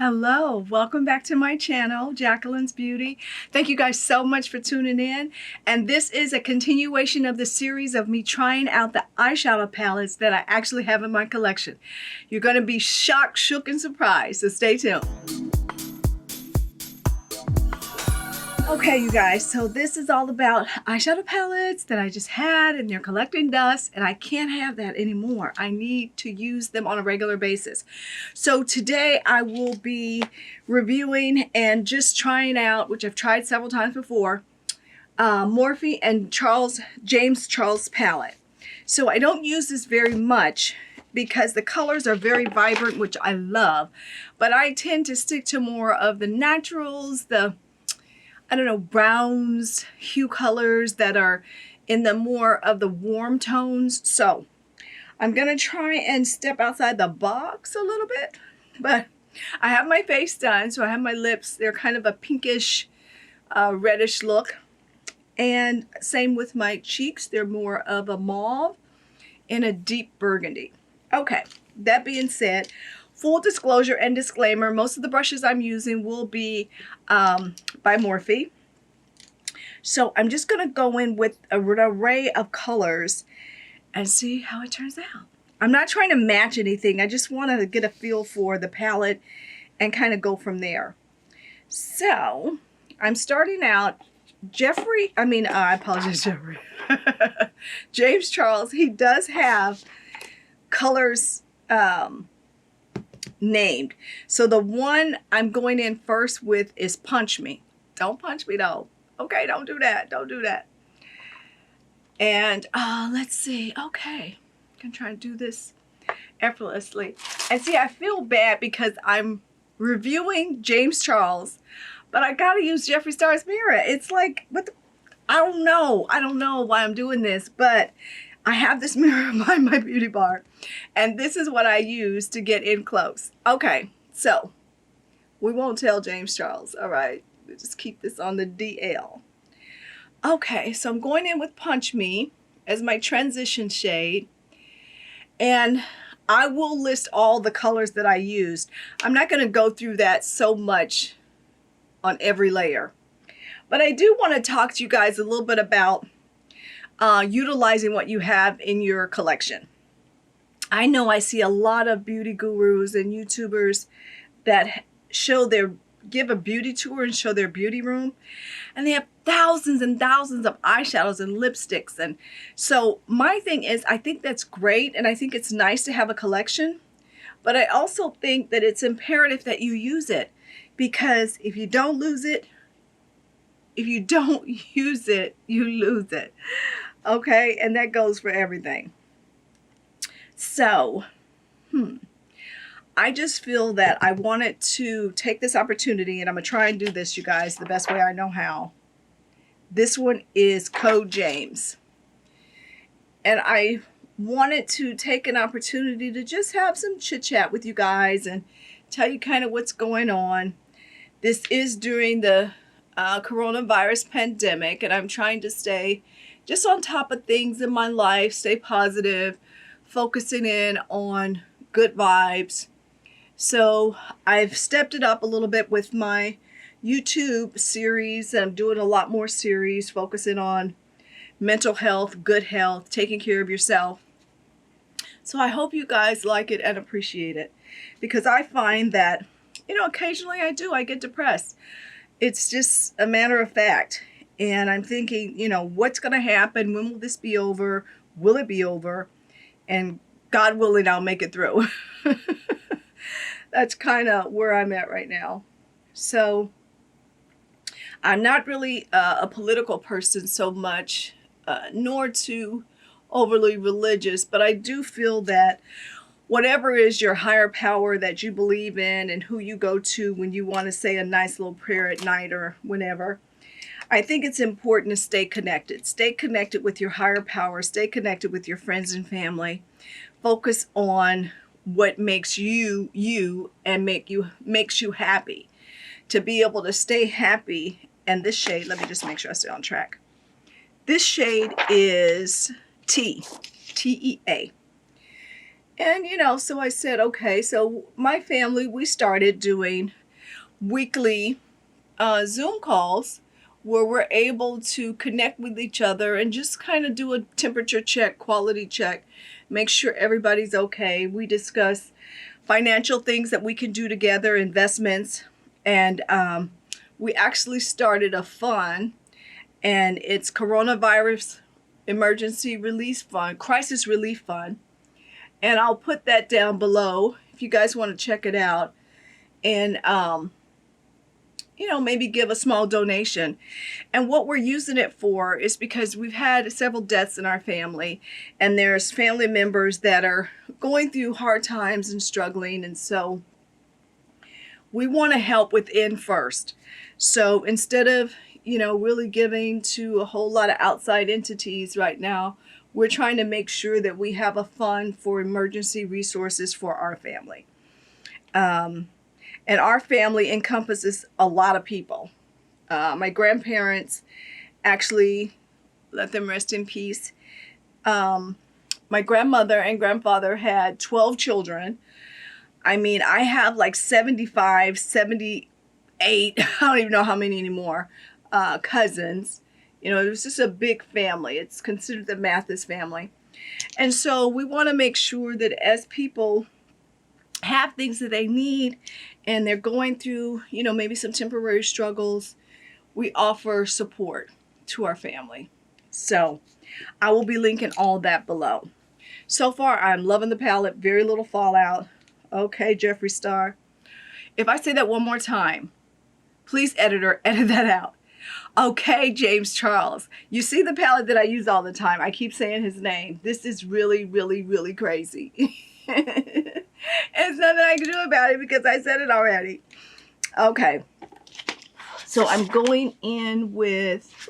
Hello, welcome back to my channel, Jacqueline's Beauty. Thank you guys so much for tuning in. And this is a continuation of the series of me trying out the eyeshadow palettes that I actually have in my collection. You're going to be shocked, shook, and surprised, so stay tuned. Okay, you guys, so this is all about eyeshadow palettes that I just had and they're collecting dust and I can't have that anymore. I need to use them on a regular basis. So today I will be reviewing and just trying out, which I've tried several times before, Morphe and James Charles palette. So I don't use this very much because the colors are very vibrant, which I love, but I tend to stick to more of the naturals, browns, hue colors that are in the more of the warm tones. So I'm gonna try and step outside the box a little bit, but I have my face done, so I have my lips. They're kind of a pinkish, reddish look. And same with my cheeks. They're more of a mauve and a deep burgundy. Okay, that being said, full disclosure and disclaimer, most of the brushes I'm using will be by Morphe. So I'm just going to go in with an array of colors and see how it turns out. I'm not trying to match anything. I just want to get a feel for the palette and kind of go from there. So I'm starting out I apologize, Jeffrey. James Charles, he does have colors named. So the one I'm going in first with is Punch Me. Don't punch me though. Okay, don't do that. Don't do that. And let's see. Okay, I can try and do this effortlessly. And see, I feel bad because I'm reviewing James Charles, but I gotta use Jeffree Star's mirror. It's like, I don't know. I don't know why I'm doing this, but I have this mirror behind my beauty bar, and this is what I use to get in close. Okay, so we won't tell James Charles, all right? We'll just keep this on the DL. Okay, so I'm going in with Punch Me as my transition shade, and I will list all the colors that I used. I'm not going to go through that so much on every layer, but I do want to talk to you guys a little bit about utilizing what you have in your collection. I know I see a lot of beauty gurus and YouTubers that give a beauty tour and show their beauty room, and they have thousands and thousands of eyeshadows and lipsticks. And so my thing is, I think that's great, and I think it's nice to have a collection, but I also think that it's imperative that you use it, because if you don't use it, you lose it. Okay, and that goes for everything. So, I just feel that I wanted to take this opportunity, and I'm going to try and do this, you guys, the best way I know how. This one is Code James. And I wanted to take an opportunity to just have some chit-chat with you guys and tell you kind of what's going on. This is during the coronavirus pandemic, and I'm trying to stay just on top of things in my life, stay positive, focusing in on good vibes. So I've stepped it up a little bit with my YouTube series. I'm doing a lot more series focusing on mental health, good health, taking care of yourself. So I hope you guys like it and appreciate it, because I find that, occasionally I get depressed. It's just a matter of fact. And I'm thinking, what's going to happen? When will this be over? Will it be over? And God willing, I'll make it through. That's kind of where I'm at right now. So I'm not really a political person so much, nor too overly religious, but I do feel that whatever is your higher power that you believe in and who you go to when you want to say a nice little prayer at night or whenever, I think it's important to stay connected. Stay connected with your higher power. Stay connected with your friends and family. Focus on what makes you you and makes you happy. To be able to stay happy. And this shade, let me just make sure I stay on track. This shade is T-E-A. And, you know, so I said, okay, so my family, we started doing weekly Zoom calls where we're able to connect with each other and just kind of do a temperature check, quality check, make sure everybody's okay. We discuss financial things that we can do together, investments, and we actually started a fund, and it's Coronavirus Emergency Relief Fund, Crisis Relief Fund. And I'll put that down below if you guys want to check it out. And you know, maybe give a small donation. And what we're using it for is because we've had several deaths in our family, and there's family members that are going through hard times and struggling, and so we want to help within first. So instead of, you know, really giving to a whole lot of outside entities right now, we're trying to make sure that we have a fund for emergency resources for our family. And our family encompasses a lot of people. My grandparents, actually, let them rest in peace. My grandmother and grandfather had 12 children. I mean, I have like 75, 78, I don't even know how many anymore, cousins. You know, it was just a big family. It's considered the Mathis family. And so we want to make sure that as people have things that they need and they're going through, you know, maybe some temporary struggles, we offer support to our family. So I will be linking all that below. So far, I'm loving the palette. Very little fallout. Okay, Jeffree Star. If I say that one more time, please, editor, edit that out. Okay, James Charles. You see the palette that I use all the time. I keep saying his name. This is really, really, really crazy. There's nothing I can do about it because I said it already. Okay. So I'm going in with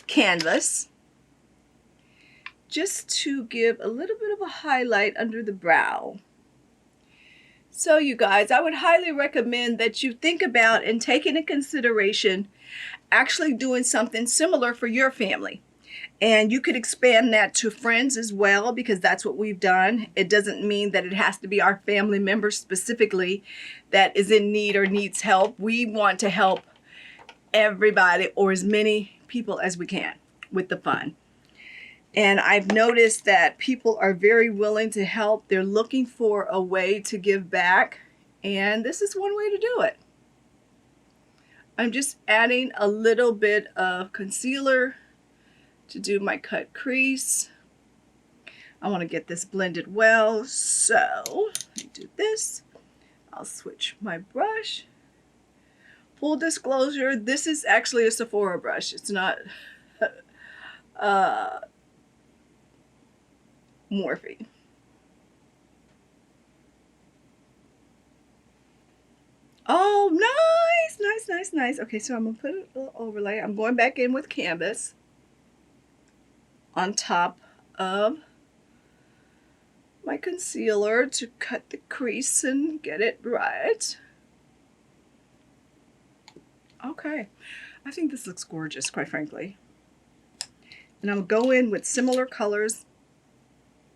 canvas just to give a little bit of a highlight under the brow. So you guys, I would highly recommend that you think about and take into consideration actually doing something similar for your family. And you could expand that to friends as well, because that's what we've done. It doesn't mean that it has to be our family members specifically that is in need or needs help. We want to help everybody, or as many people as we can, with the fund. And I've noticed that people are very willing to help. They're looking for a way to give back, and this is one way to do it. I'm just adding a little bit of concealer to do my cut crease. I want to get this blended well, so let me do this. I'll switch my brush. Full disclosure, this is actually a Sephora brush. It's not Morphe. Oh, nice, nice, nice, nice. Okay, so I'm going to put a little overlay. I'm going back in with canvas on top of my concealer to cut the crease and get it right. Okay, I think this looks gorgeous, quite frankly. And I'll go in with similar colors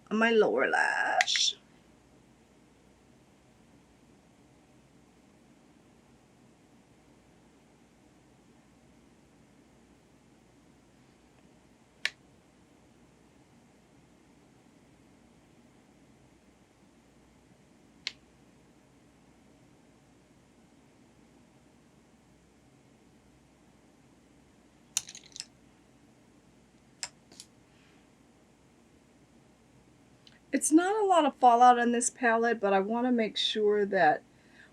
on my lower lash. It's not a lot of fallout on this palette, but I want to make sure that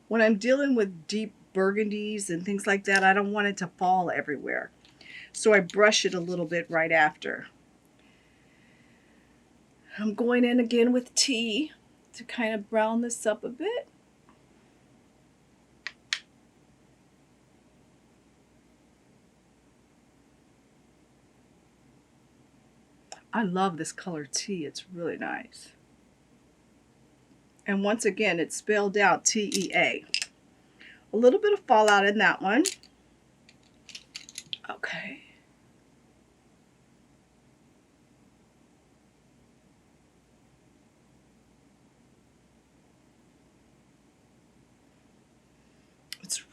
when I'm dealing with deep burgundies and things like that, I don't want it to fall everywhere. So I brush it a little bit right after. I'm going in again with tea to kind of brown this up a bit. I love this color tea. It's really nice. And once again, it's spelled out T-E-A. A little bit of fallout in that one. Okay.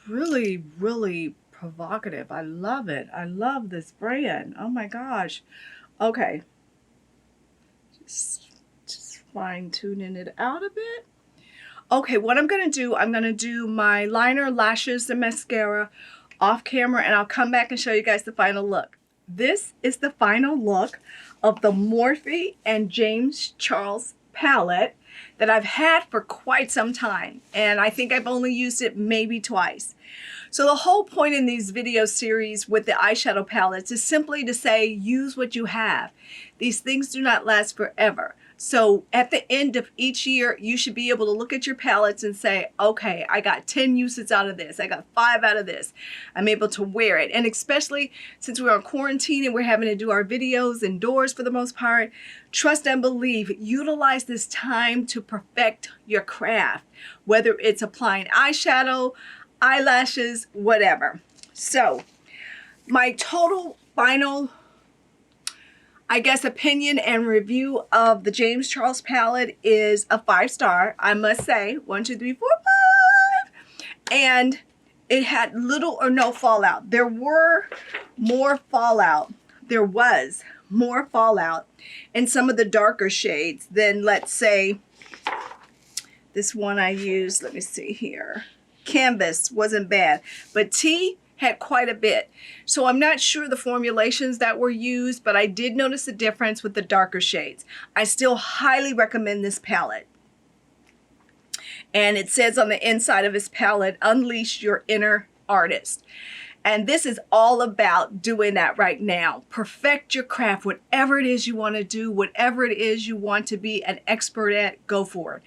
really, really provocative. I love it. I love this brand. Oh my gosh. Okay. Just fine tuning it out a bit. Okay, what I'm going to do my liner, lashes, and mascara off camera, and I'll come back and show you guys the final look. This is the final look of the Morphe and James Charles palette that I've had for quite some time, and I think I've only used it maybe twice. So the whole point in these video series with the eyeshadow palettes is simply to say, use what you have. These things do not last forever. So at the end of each year, you should be able to look at your palettes and say, okay, I got 10 uses out of this. I got 5 out of this. I'm able to wear it. And especially since we're on quarantine and we're having to do our videos indoors for the most part, trust and believe, utilize this time to perfect your craft, whether it's applying eyeshadow, eyelashes, whatever. So my total final, I guess, opinion and review of the James Charles palette is a 5-star. I must say, 1, 2, 3, 4, 5. And it had little or no fallout. There were more fallout. There was more fallout in some of the darker shades than, let's say, this one I used. Let me see here. Canvas wasn't bad, but Tea had quite a bit. So I'm not sure the formulations that were used, but I did notice a difference with the darker shades. I still highly recommend this palette. And it says on the inside of this palette, unleash your inner artist. And this is all about doing that right now. Perfect your craft, whatever it is you want to do, whatever it is you want to be an expert at, go for it.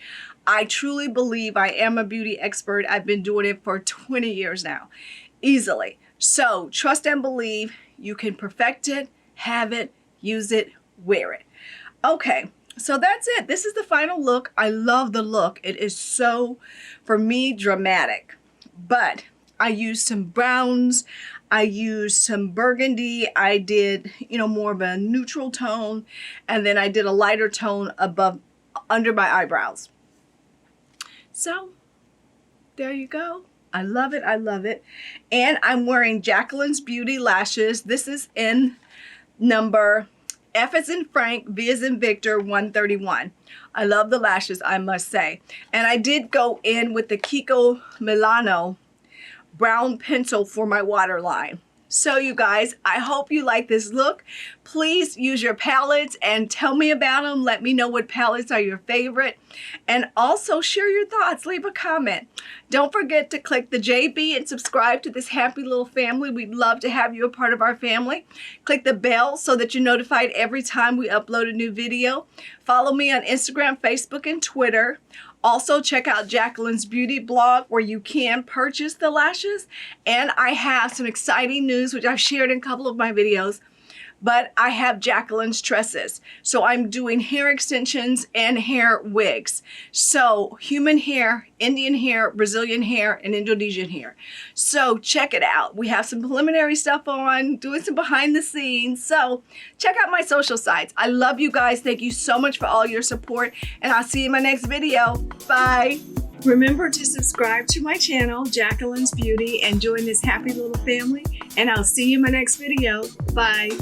I truly believe I am a beauty expert. I've been doing it for 20 years now, easily. So trust and believe you can perfect it, have it, use it, wear it. Okay, so that's it. This is the final look. I love the look. It is so, for me, dramatic. But I used some browns. I used some burgundy. I did, more of a neutral tone. And then I did a lighter tone under my eyebrows. So there you go. I love it. I love it. And I'm wearing Jacqueline's Beauty lashes. This is in number F as in Frank, V as in Victor, 131. I love the lashes, I must say. And I did go in with the Kiko Milano brown pencil for my waterline. So you guys, I hope you like this look. Please use your palettes and tell me about them. Let me know what palettes are your favorite. And also share your thoughts. Leave a comment. Don't forget to click the JB and subscribe to this happy little family. We'd love to have you a part of our family. Click the bell so that you're notified every time we upload a new video. Follow me on Instagram, Facebook, and Twitter. Also, check out Jacqueline's Beauty blog where you can purchase the lashes. And I have some exciting news, which I've shared in a couple of my videos. But I have Jacqueline's tresses. So I'm doing hair extensions and hair wigs. So human hair, Indian hair, Brazilian hair, and Indonesian hair. So check it out. We have some preliminary stuff on, doing some behind the scenes. So check out my social sites. I love you guys. Thank you so much for all your support. And I'll see you in my next video. Bye. Remember to subscribe to my channel, Jacqueline's Beauty, and join this happy little family. And I'll see you in my next video. Bye.